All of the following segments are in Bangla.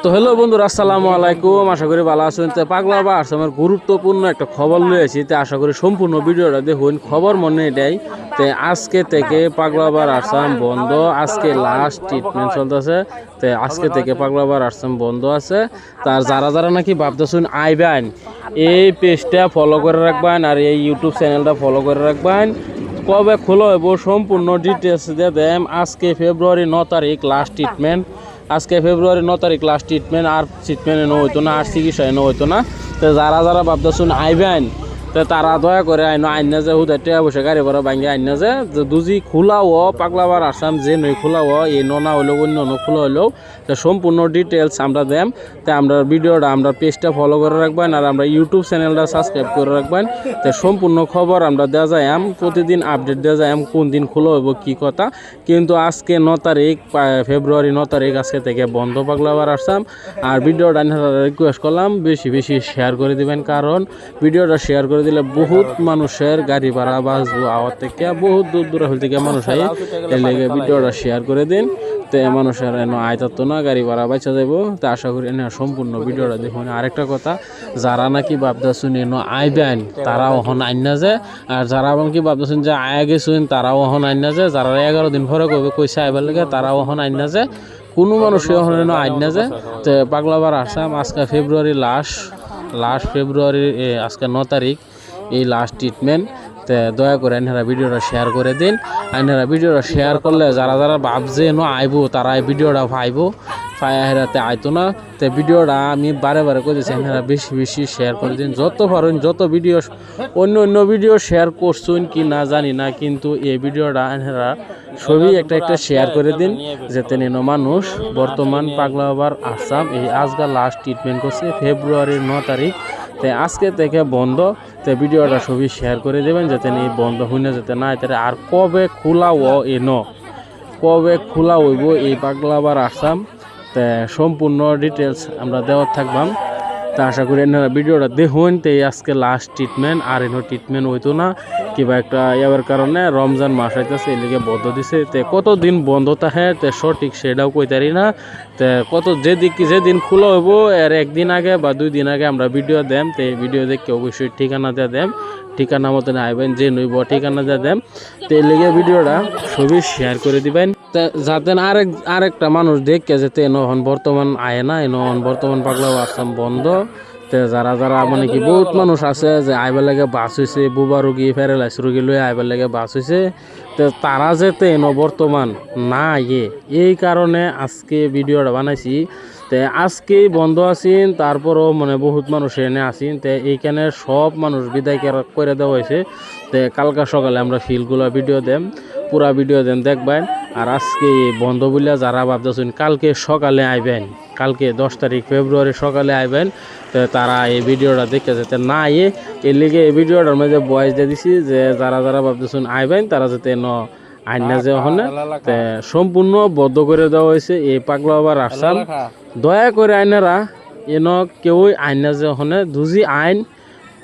তো হ্যালো বন্ধুরা, আসসালামু আলাইকুম। আশা করি ভালো আছেন। তো পাগলা বা আসামের গুরুত্বপূর্ণ একটা খবর লয়েছি, তো আশা করি সম্পূর্ণ ভিডিওটা দেখুন। খবর মনে এটাই, তো আজকে থেকে পাগলাবার আসাম বন্ধ। আজকে লাস্ট ট্রিটমেন্ট চলতেছে, তো আজকে থেকে পাগলাবার আসাম বন্ধ আছে। তার যারা যারা নাকি ভাবতেছেন আইবেন, এই পেজটা ফলো করে রাখবেন আর এই ইউটিউব চ্যানেলটা ফলো করে রাখবেন। কবে খোলা হইব সম্পূর্ণ ডিটেলস দিয়ে দেন। আজকে ফেব্রুয়ারি 9 তারিখ লাস্ট ট্রিটমেন্ট। আজকে ফেব্রুয়ারি 9 তারিখ লাস্ট ট্রিটমেন্ট। আর ট্রিটমেন্ট এনে হইতো না, আর চিকিৎসা এনে হইতো না। তো যারা যারা ভাবতেছেন আইবেন, তো তারা দয়া করে আইন না যে হুদা টিয়া বসে গাড়ি ভাড়া ভাঙ্গে আইন না যে দুজি খোলাও পাগলাবার আসাম যে নই খোলাও এই ননা হইলেও অন্য অন্য খোলা হইলেও তো সম্পূর্ণ ডিটেলস আমরা দেম। তো আমরা ভিডিওটা আমরা পেজটা ফলো করে রাখবেন আর আমরা ইউটিউব চ্যানেলটা সাবস্ক্রাইব করে রাখবেন। তো সম্পূর্ণ খবর আমরা দেওয়া যায়, প্রতিদিন আপডেট দেওয়া যায় কোন দিন খোলা হইব কী কথা। কিন্তু আজকে 9 তারিখ ফেব্রুয়ারি 9 তারিখ আজকে থেকে বন্ধ পাগলাবার আসাম। আর ভিডিওটা রিকোয়েস্ট করলাম বেশি বেশি শেয়ার করে দিবেন, কারণ ভিডিওটা শেয়ার করে দিলে বহুত মানুষের গাড়ি ভাড়া বাঁচবো। আওয়ার থেকে বহুত দূর দূর হল থেকে মানুষ আই এর লেগে ভিডিওটা শেয়ার করে দিন। তো মানুষের এনে আইতাতো না, গাড়ি ভাড়া বাঁচা যাব। তো আশা করি এনে সম্পূর্ণ ভিডিওটা দেখুন। আরেকটা কথা, যারা নাকি ভাবতেছেন এনে আইবেন তারা ওহন আইন না যে, আর যারা কি ভাবতেছেন যে আয়া গেছেন তারাও ওহন আইন না যে, যারা 11 দিন পরে কইছে আইবার লেগে তারাও ওহন আইন না যে, কোনো মানুষই ওহন আইন না যে। তো পাগলাবার আসাম আজকে ফেব্রুয়ারি লাস্ট ফেব্রুয়ারি আজকে 9 তারিখ এই লাস্ট ট্রিটমেন্ট। তো দয়া করে আইনারা ভিডিওটা শেয়ার করে দিন। আইনারা ভিডিওটা শেয়ার করলে যারা যারা ভাবছে আইব তারা এই ভিডিওটা পাইব, হেরাতে আইতো না। তো ভিডিওটা আমি বারে বারে করেছি, এনারা বেশি বেশি শেয়ার করে দিন যত পারেন। যত ভিডিও অন্য ভিডিও শেয়ার করছেন কি না জানি না, কিন্তু এই ভিডিওটা এনারা সবই একটা শেয়ার করে দিন, যাতে মানুষ বর্তমান পাগলাবার আসাম এই আজকে লাস্ট ট্রিটমেন্ট করছে ফেব্রুয়ারির 9 তারিখ। তো আজকে থেকে বন্ধ। তো ভিডিওটা সবই শেয়ার করে দেবেন, যাতে বন্ধ হই না, যাতে না তাহলে আর কবে খোলাও কবে খোলা হইব এই পাগলাবার আসাম। তো সম্পূর্ণ ডিটেলস আমরা দেওয়ার থাকবাম। তা আশা করি এনারা ভিডিওটা দেখুন। তো আজকে লাস্ট ট্রিটমেন্ট, আর এনো ট্রিটমেন্ট হইতো না কিবা একটা ইয়ার কারণে রমজান মাস আইতেছে এই লিগে বন্ধ দিছে। তো কতদিন বন্ধ থাকে তো সঠিক সেটাও কইতারি না। তো কত যেদিন খোলা হইব এর একদিন আগে বা 2 দিন আগে আমরা ভিডিও দেম। তো এই ভিডিও দেখে অবশ্যই ঠিকানা দিয়ে দেম, ঠিকানা মতন আইবেন যে নইব ঠিকানা দিয়ে দেম। তো এই লিগে ভিডিওটা সবই শেয়ার করে দিবেন, যাতে আরেকটা মানুষ দেখে যেতে নহন বর্তমান আয় না, নহন বর্তমান পাগলাবার আসাম বন্ধ। তো যারা যারা মানে কি বহুত মানুষ আছে যে আইবার লাগে বাস হয়েছে, বুবা রোগী প্যারালাইস রোগী লয়ে আইবার লাগে বাস হয়েছে, তো তারা যেতে বর্তমান না এই কারণে আজকে ভিডিওটা বানাইছি। তো আজকেই বন্ধ আছেন, তারপরও মানে বহুত মানুষ এনে আসেন। তো এইখানে সব মানুষ বিদায় করে দেওয়া হয়েছে। তো কালকা সকালে আমরা ফিল্ডগুলো ভিডিও দেম, পুরা ভিডিও দেন দেখবেন। আর আজকে বন্ধ বলে যারা ভাবতেছেন কালকে সকালে আইবেন, কালকে 10 তারিখ ফেব্রুয়ারি সকালে আইবেন, তো তারা এই ভিডিওটা দেখতে যেতে না এর লিগে এই ভিডিওটার মধ্যে বয়স দিয়ে দিছি যে যারা যারা ভাবতেছেন আইবেন তারা যাতে আইন না যে ওখানে সম্পূর্ণ বদ্ধ করে দেওয়া হয়েছে এই পাগলাবার আসাম। দয়া করে আইনারা কেউই আইন না যে ওখানে দুজি আইন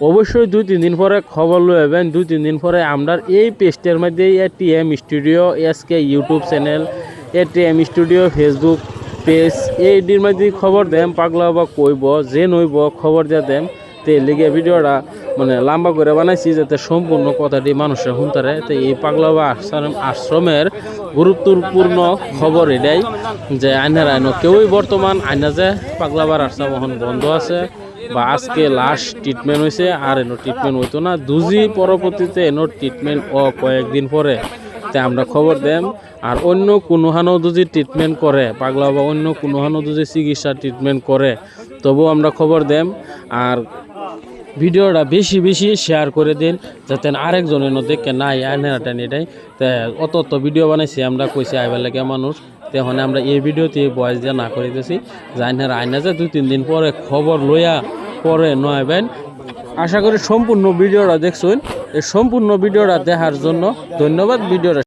অবশ্যই 2-3 দিন পরে খবর লইবেন। 2-3 দিন পরে আমরা এই পেজটার মধ্যে ATM studio SK YouTube channel, ATM studio Facebook page এইটির মধ্যে খবর দেম। পাগলা বা কইব যে নইব খবর দিয়ে দেম। তো এই লিগে ভিডিওটা মানে লম্বা করে বানাইছি যাতে সম্পূর্ণ কথাটি মানুষের শুনতারে। তো এই পাগলাবা আশ্রমের গুরুত্বপূর্ণ খবর এটাই যে আইনারা কেউই বর্তমান আইনা যে পাগলাবার আশ্রম এখন বন্ধ আছে বা আজকে লাস্ট ট্রিটমেন্ট হয়েছে, আর ট্রিটমেন্ট হইতো না। দুজি পরবর্তীতে ট্রিটমেন্ট কয়েকদিন পরে তে আমরা খবর দেম। আর অন্য কোনো হানো যদি ট্রিটমেন্ট করে পাগলা বা অন্য কোনো হানো যদি চিকিৎসা ট্রিটমেন্ট করে তবুও আমরা খবর দেম। আর ভিডিওটা বেশি বেশি শেয়ার করে দিন, যাতে আরেকজনের দেখে না আইনাটা এটাই। তো অত ভিডিও বানাইছি আমরা, কইছি আইবার লাগে মানুষ। তখন আমরা এই ভিডিওতে বয়স দিয়ে না করিতেছি যে আইনা যে 2-3 দিন পরে খবর লইয়া পরে নয়বেন। আশা করি সম্পূর্ণ ভিডিওটা দেখছেন। এই সম্পূর্ণ ভিডিওটা দেখার জন্য ধন্যবাদ। ভিডিওটা